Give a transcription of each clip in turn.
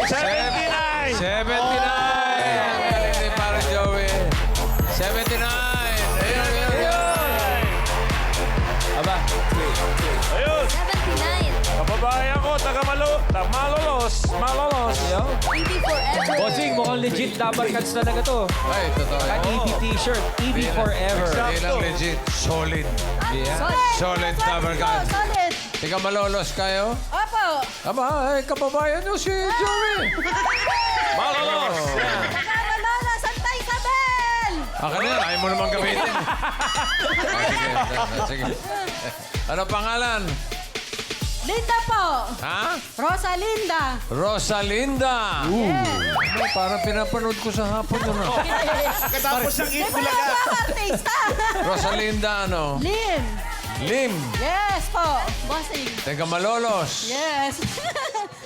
79! 79! Galing ni Parang Joey. 79! Ayun, ayun, ayun. Aba. Ayun! 79. Kababayan ko, taga Malolos. EB forever. Bossing, mukhang legit Dabar Cats talaga to. Ay, totoo. At EB t-shirt, EB forever. Hindi lang legit. Solid. Yeah. Solid cover guys. Solid. Tika malolos kayo? Opo. Aba, ay, kababayan nyo si Joey. Malolos! Kamalala, Santa Isabel. Akin na yan, ayaw mo naman gamitin. Sige. Ano pangalan? Linda po. Ha? Rosalinda. Rosalinda. Ano, parang pinapanood ko sa hapon yun. Katapos ng Di ba lang ako artista? Rosalinda, ano? Lynn. Lim. Yes po. Bossing. Teka, malolos. Yes.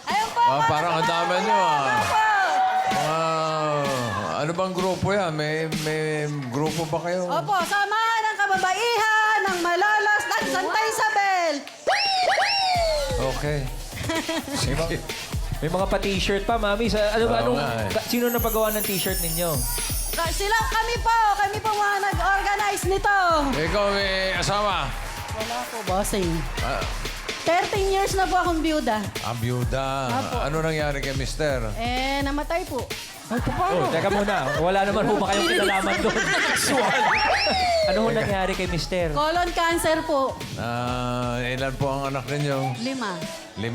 Ayun po. Parang ang dami nyo, ah. Opo. Ano bang grupo yan? May grupo ba kayo? Opo, samahan ng kababaihan ng Malolos ng Santa Isabel. Okay. Sige. May mga pa-t-shirt pa, mami. Ano ba, Oo nga, eh. sino na pagawa ng t-shirt ninyo? Kami po mga nag-organize nito. Ikaw may asawa? Wala po, bossing. Ah, 13 years na po akong byuda. byuda. Apo. Ano nangyari kay mister? Namatay po. Oh, teka muna. Wala naman ho ba kayong kinalaman doon? Ano ho nangyari kay mister? Colon cancer po. Ilan po ang anak ninyo? 5. 5.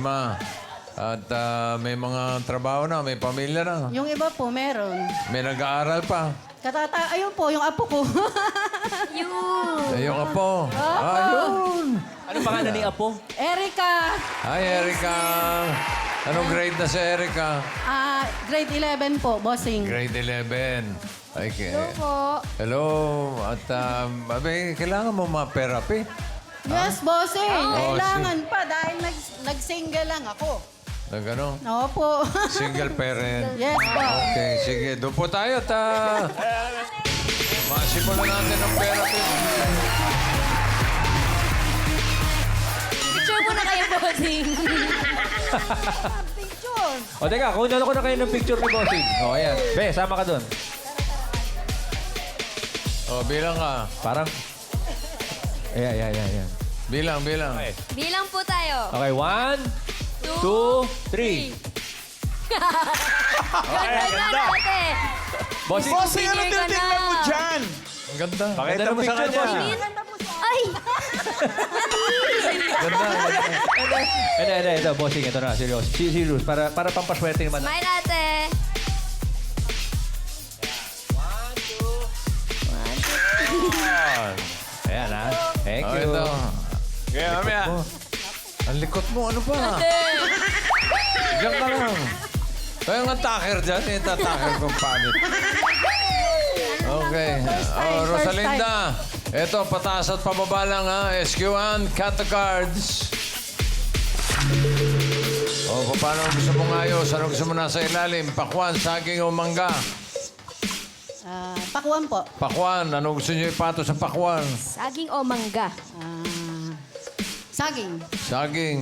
At may mga trabaho na, may pamilya na. Yung iba po, meron. May nag-aaral pa. Ayun po, yung apo ko. Yung apo. Ayun. Ano pangalan ni Apo? Erica. Hi, Erica. Anong grade na si Erica? Grade 11 po, bossing. Grade 11. Okay. Hello po. Hello. At kailangan mo ma-therapy. Yes, bossing. Oh, Kailangan pa dahil nag-single lang ako. Nagano? Opo. Single parent. Yes po. Okay, sige. Doon po tayo at masimulan natin ang therapy. Picture muna kayo, bossing. Picture. O teka, kunan ko na kayo ng picture ni Bossing. O, ayan. Be, sama ka doon. Oh, bilang ka. Parang... Ayan. Bilang. Bilang po tayo. Okay, 1, 2, 3. Ganda ate. Bossing, Bossing, ano tinitingnan mo dyan? Ang ganda. Pakita mo sa kanya. Ay! Ganda. Ito, Bossing, ito na, serious. Serious, para pampaswerte naman. Smile ate. Ayan, ha? Thank Oh, you. ito. Kaya mamaya. Ang likot mo, ano ba? Diyan ka lang. Kaya nga taker dyan, tataker kong pangit. Okay. Oh, Rosalinda. Ito, pataas at pababa lang, ha? SQ1, cut the cards. O, paano gusto mong ayos? Ano gusto mo nasa ilalim? Pakwan, saging o mangga? Pakuan po. Pakwan, ano gusto niyo ipato sa pakwan? Saging o mangga? Saging. Saging.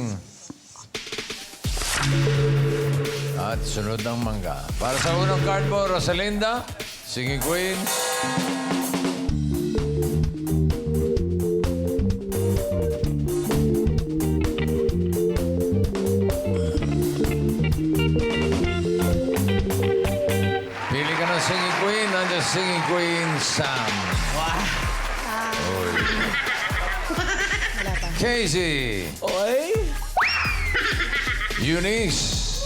At sunod ng mangga. Para sa unang card mo, Rosalinda, Singing Queen. Pili ka ng Singing Queen. Nandiyan Singing Queen, Sam. Oy. Casey. Oy! Eunice.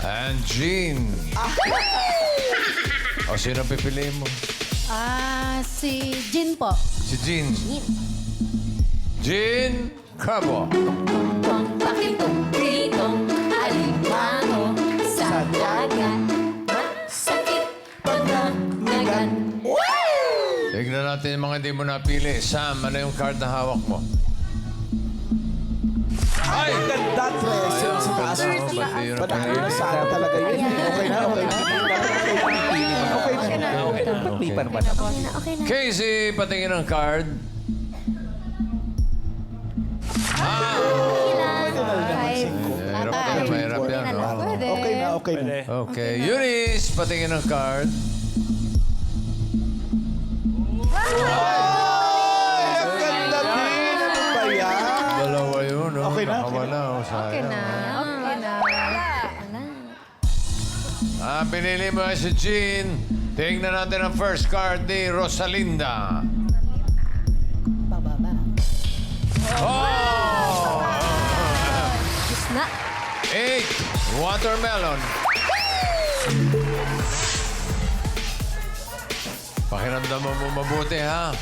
And Jean. O, sino pipiliin mo? Si Jin po. Si Jean. Jean Crabo. Pakitong pritong alimango sa dagat. Masakit panangagan. Tignan natin yung mga hindi mo napili. Sam, ano yung card na hawak mo? Ay! Ganda, Tres. Yung sa taas. Panalo na sa akin talaga yun. Okay na. Hindi pa naman. Casey, patingin ang card. Five. Mahirap yan, mahirap yan. Oh. Pwede. Okay na, okay na. Okay. Eunice, patingin ng card. Ay, ang ganda din. Ano ba yan? Dalawa yun, no? Okay na, okay Nakawala, oh, sayang. Okay na. Okay na. Pinili mo si Jean. Tingnan natin ang first card ni Rosalinda. Bababa. Oh! Isna. 8. Watermelon. Pakiramdam mo mabuti, ha?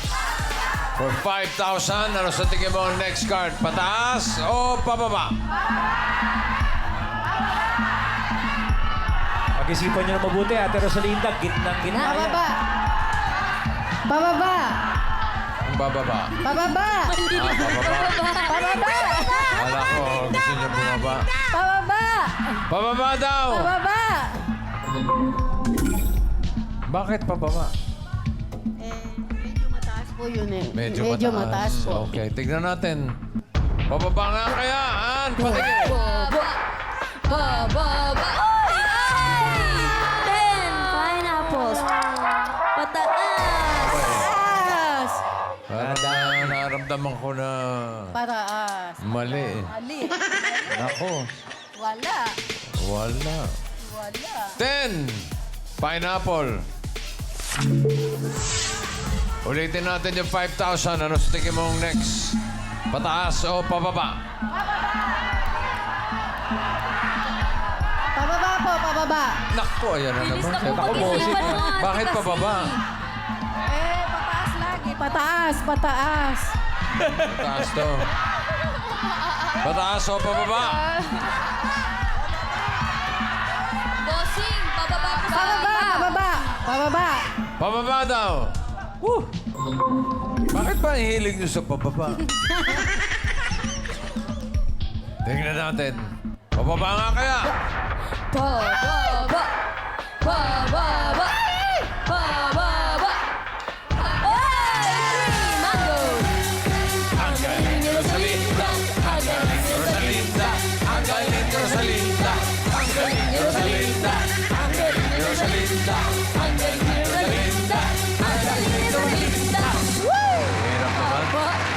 For 5,000, ano sa tingin mo ang next card? Pataas o pababa? Pag-isipan nyo na mabuti, Ate Rosalinda. Gitnang-gitna yan. Bababa. Bababa. Ang bababa. Bababa. Pababa. Bababa. Wala ko, gusto niya bumaba. Bababa. Pababa daw! Bababa. Bakit pababa? Medyo mataas po yun eh. Medyo mataas po. Okay, tignan natin. Pababa nga kaya, Ann. Patingin. Baba. Baba. Ay! 10 pineapples. Pataas. Taas. Parang naramdaman ko na Pataas. mali. Ali. Nako, Wala. wala. Wala. 10. Pineapple. Ulitin natin yung 5,000. Ano sa tingin mong next? Pataas o pababa? Pababa po, pababa. Nako, ayan na Bilis naman. na po Ako, bossing. pag-isipan mo. Ate Bakit kasi. pababa? Pataas lagi. Pataas, pataas. Pataas to. Pataas o pababa? Bossing, pababa po sa Pababa, pababa. Pababa. Pababa daw. Bakit ba ang hilig niyo sa pababa? Tingnan natin. Pababa nga kaya. Pababa. Pababa. Pababa. Ay! 3 mango. Ang galing ni Rosalinda. Ang galing ni Rosalinda. Ang galing ni Rosalinda. Ang galing ni Rosalinda. Ang galing ni Rosalinda. Ang galing ni Rosalinda. Ang galing ni Rosalinda. Hirap naman.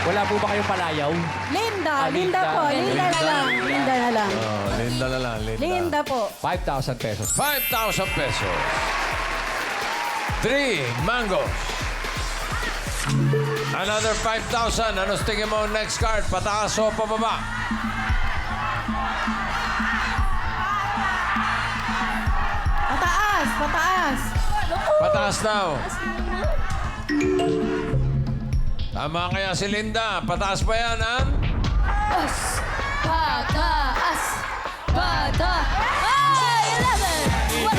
Wala po ba kayong palayaw? Linda, Ah, Linda Linda. po. Linda na lang. Linda na lang. Oh, Linda na lang, Linda. Linda po. 5,000 pesos. 5,000 pesos. 3 mangoes. Another 5,000. Ano sa tingin mo next card? Pataas o pababa? Pataas, pataas. Pataas daw. Tama kaya si Linda. Pataas ba yan, ha? Pataas. Pataas. Ay! 11.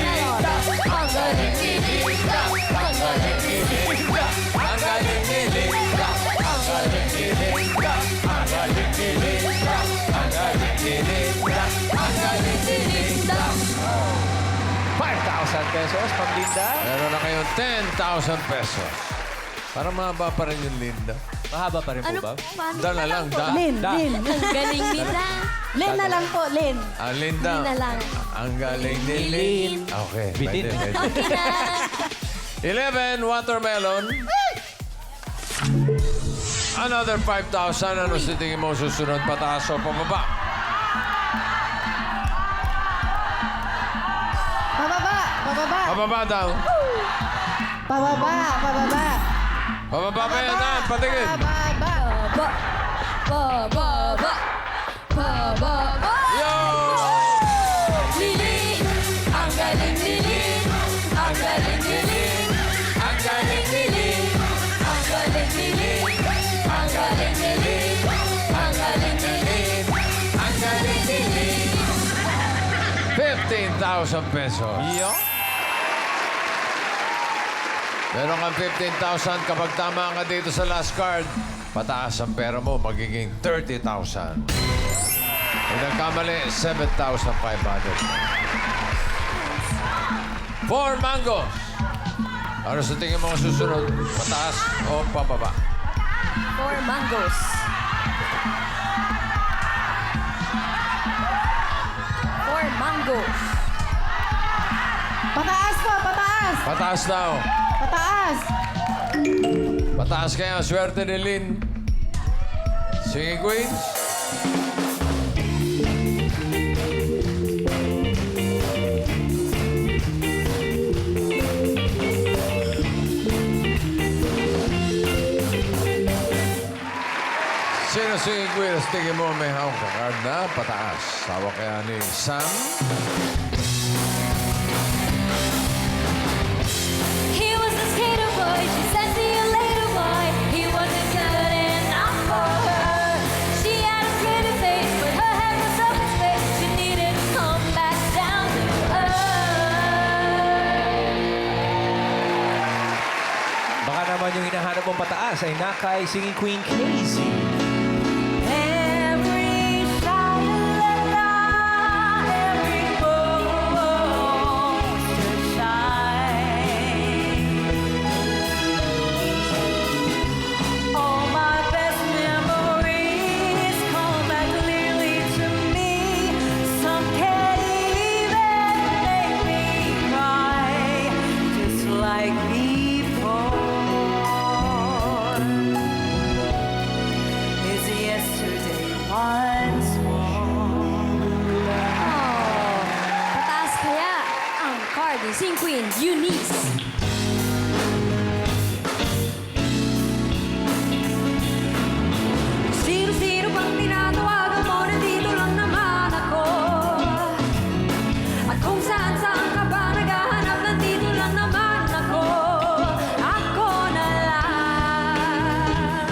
Ang galing ni Linda. Ang galing ni Linda. Ang galing ni Linda. Ang galing ni Linda. Ang galing ni Linda. Ang galing ni Linda. Ang galing ni Linda. 5,000 pesos, Ma'am Linda. Meron na kayong 10,000 pesos. Para mahaba pa rin yung Linda. Mahaba pa rin po Ano ba? po? Paano Da na lang, da. Lin, Da. Lin. Ang galing nila. Lin na lang po, Lin. Ang Linda. Linda lang. Ang galing ni Lin. Okay. Bidin. pwede, pwede. Okay na. 11, watermelon. Another 5,000. Ano sa tingin mo susunod? Pataas o pababa? Pababa, pababa. Pababa daw. Pababa, pababa. Pababa ba yan, Ann? Patingin. Pababa. Pababa. Pababa. Yo! Lilin. Ang galing ni Lin. Ang galing ni Lin. Ang galing ni Lin. Ang galing ni Lin. Ang galing ni Lin. Ang galing ni Lin. Ang galing ni Lin. 15,000 pesos. Yo. Meron kang 15,000 kapag tama ka dito sa last card. Pataas ang pera mo, magiging 30,000. Kung nagkamali, 7,500. 4 mangoes. Ano sa tingin mo ang susunod? Pataas o pababa? 4 mangoes. 4 mangoes. Pataas po, pataas. Pataas daw. Pataas. Pataas kaya ang swerte ni Lynn. Singing Queens. Sino singing Queens? Tingin mo may hawak na card na pataas. Hawak kaya ni Sam. He was a skater boy. She said, see you later, boy. He wasn't good enough for her. She had a pretty face, but her head was up in space. She needed to come back down to earth. Baka naman yung hinahanap mong pataas ay nakay Singing Queen Casey. Every sha-la-la, every rose to shine. All my best memories come back clearly to me. Some can't even make me cry, just like before. Is yesterday once more. Oh, pataas kaya ang card ni Sing Queen, Eunice. Sino-sino bang tinatawagan mo? Nandito lang naman ako. At kung saan-saan ka ba naghahanap, nandito lang naman ako. Ako na lang.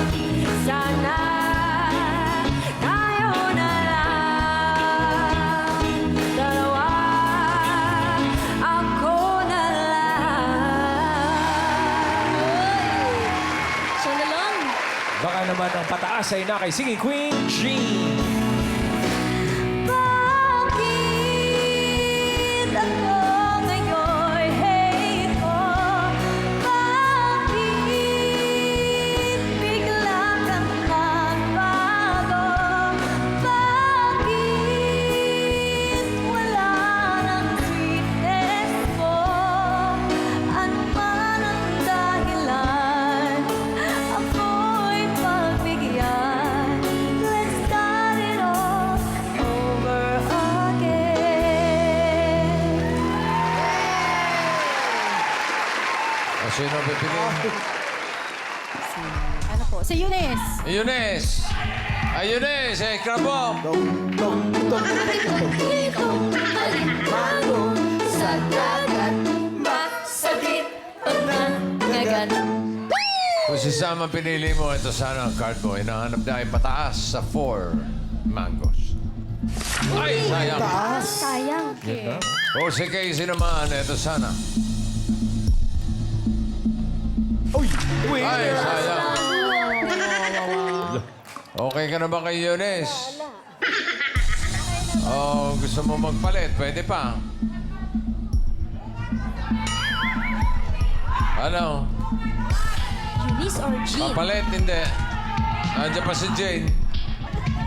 Sana tayo na lang. Dalawa. Ako na lang. Siya na lang. Baka naman ang pataas ay nakay Singing Queen Jean. Bakit ako ngayon, hey ko? Bakit bigla kang nagbago? Bakit wala ng sweetness mo? Ano man ang dahilan, ako'y pagbigyan. Let's start it all over again. O sino pipiliin? Ano po? Si Eunice. Eunice! Ay, Eunice! Eh, krabong! Itong alimango sa dagat, masakit pag nangagat. Kung si Sam ang pinili mo, ito sana ang card mo. Hinahanap na ay pataas sa 4 mangoes. Ay, sayang. Sayang. O si Casey naman, ito sana. Ay, sayang. Okay ka na ba kay Eunice? Oh, gusto mo magpalit? Pwede pa. Ano? Eunice or Jean? Papalit? Hindi. Nandiyan pa si Jane.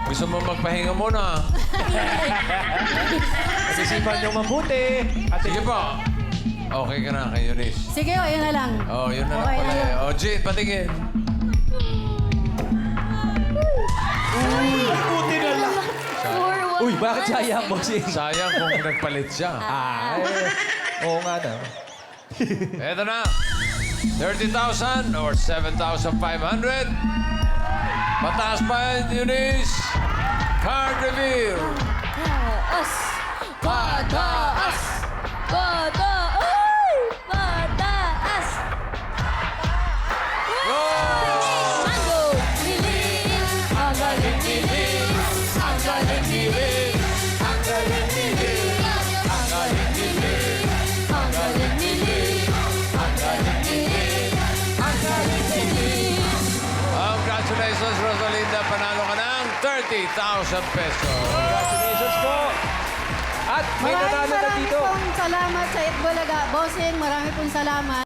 Gusto mo magpahinga muna? Pag-isipan niyong mabuti. At Sige po. Okay ka na kay Eunice. Sige, o, yun na lang. Oh, yun na lang Okay, pala. ayun. Oh, Jane, patingin. Uy, bakit sayang, bossing? Sayang kung nagpalit siya. Ay, oo nga na. Eto na. 30,000 or 7,500. Mataas pa yan, Eunice. Card reveal. Pataas! Pataas! Pataas! Pataas! Go! Mango! Lilin! Ang galing lilin! Ang galing lilin! Ang galing lilin! Ang galing lilin! Ang galing lilin! Ang galing lilin! Ang galing lilin! Congratulations, Rosalinda. Panalo ka ng 30,000 pesos. Congratulations po. At may nanalo na Maraming dito. pong salamat sa Itbulaga. Bossing, marami pong salamat.